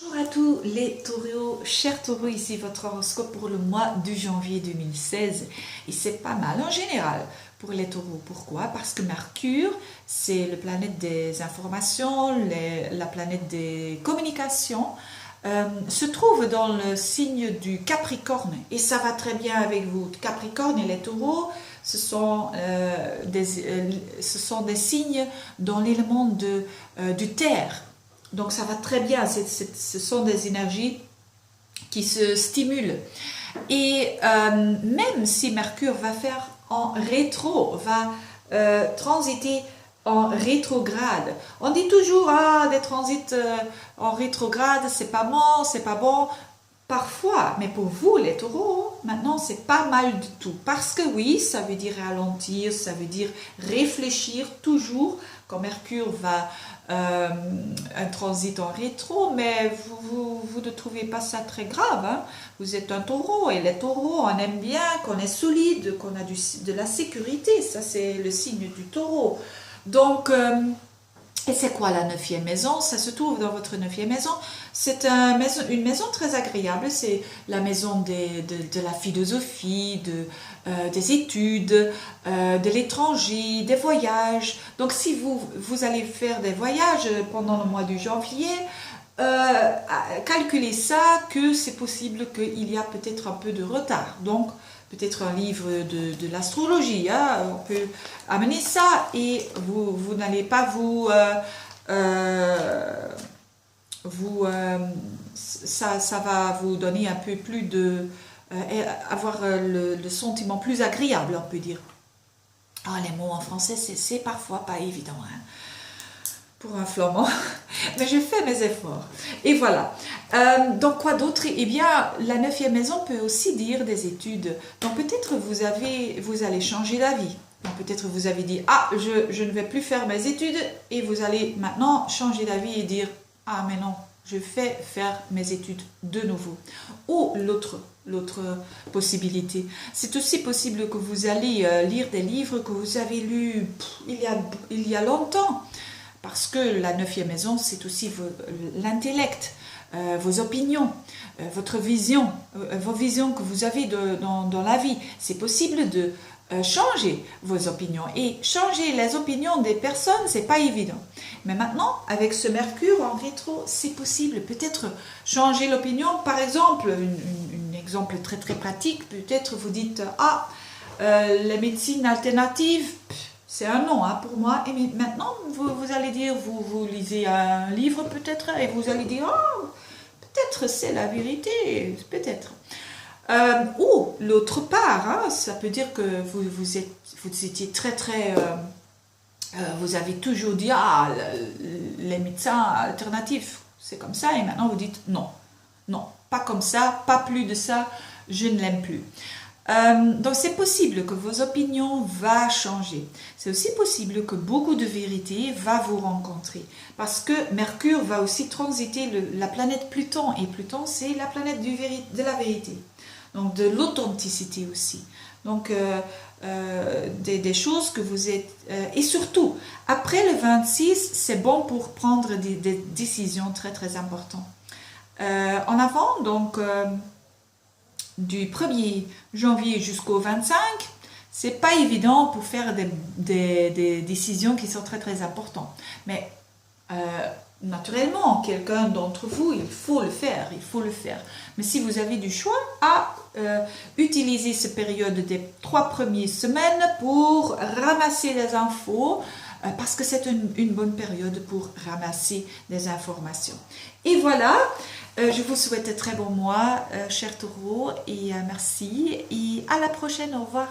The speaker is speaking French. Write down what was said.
Bonjour à tous les taureaux, chers taureaux, ici votre horoscope pour le mois de janvier 2016 et c'est pas mal en général pour les taureaux. Pourquoi? Parce que Mercure, c'est la planète des informations, la planète des communications, se trouve dans le signe du Capricorne et ça va très bien avec vous. Capricorne et les taureaux, ce sont des signes dans l'élément du terre. Donc ça va très bien, ce sont des énergies qui se stimulent. Et même si Mercure va faire en rétro, va transiter en rétrograde. On dit toujours, des transits en rétrograde, c'est pas bon, c'est pas bon. Parfois, mais pour vous les taureaux, maintenant c'est pas mal du tout. Parce que oui, ça veut dire ralentir, ça veut dire réfléchir toujours quand Mercure va un transit en rétro, mais vous ne trouvez pas ça très grave. Hein? Vous êtes un taureau et les taureaux, on aime bien qu'on est solide, qu'on a de la sécurité. Ça, c'est le signe du taureau. Donc, et c'est quoi la 9e maison? Ça se trouve dans votre 9e maison. C'est une maison très agréable. C'est la maison de la philosophie, des études, de l'étranger, des voyages. Donc si vous allez faire des voyages pendant le mois de janvier, calculez ça que c'est possible qu'il y a peut-être un peu de retard. Donc peut-être un livre de l'astrologie, hein, on peut amener ça et vous n'allez pas ça va vous donner un peu plus avoir le sentiment plus agréable, on peut dire. Les mots en français, c'est parfois pas évident, hein, pour un flamand, mais je fais mes efforts. Et voilà. Donc quoi d'autre? Eh bien, la 9e maison peut aussi dire des études. Donc peut-être vous allez changer d'avis. Donc peut-être vous avez dit, je ne vais plus faire mes études, et vous allez maintenant changer d'avis et dire, mais non, je vais faire mes études de nouveau. Ou l'autre possibilité, c'est aussi possible que vous allez lire des livres que vous avez lus il y a longtemps. Parce que la 9e maison, c'est aussi l'intellect, vos opinions, votre vision, vos visions que vous avez dans la vie. C'est possible de changer vos opinions. Et changer les opinions des personnes, c'est pas évident. Mais maintenant, avec ce Mercure en rétro, c'est possible. Peut-être changer l'opinion. Par exemple, un exemple très très pratique, peut-être vous dites, les médecines alternatives, c'est un non pour moi. Et maintenant, vous allez dire, vous lisez un livre peut-être, et vous allez dire, peut-être c'est la vérité, peut-être. Ou l'autre part, ça peut dire que vous étiez très très... vous avez toujours dit, les médecins alternatifs, c'est comme ça, et maintenant vous dites, non, pas comme ça, pas plus de ça, je ne l'aime plus. Donc c'est possible que vos opinions vont changer. C'est aussi possible que beaucoup de vérité va vous rencontrer. Parce que Mercure va aussi transiter la planète Pluton. Et Pluton, c'est la planète de la vérité. Donc de l'authenticité aussi. Donc des choses que vous êtes... et surtout, après le 26, c'est bon pour prendre des décisions très très importantes. En avant, donc... du 1er janvier jusqu'au 25, c'est pas évident pour faire des décisions qui sont très très importantes. Mais naturellement, quelqu'un d'entre vous, il faut le faire. Mais si vous avez du choix, utilisez cette période des 3 premières semaines pour ramasser des infos, parce que c'est une bonne période pour ramasser des informations. Et voilà, je vous souhaite un très bon mois, chers taureaux, et merci, et à la prochaine, au revoir.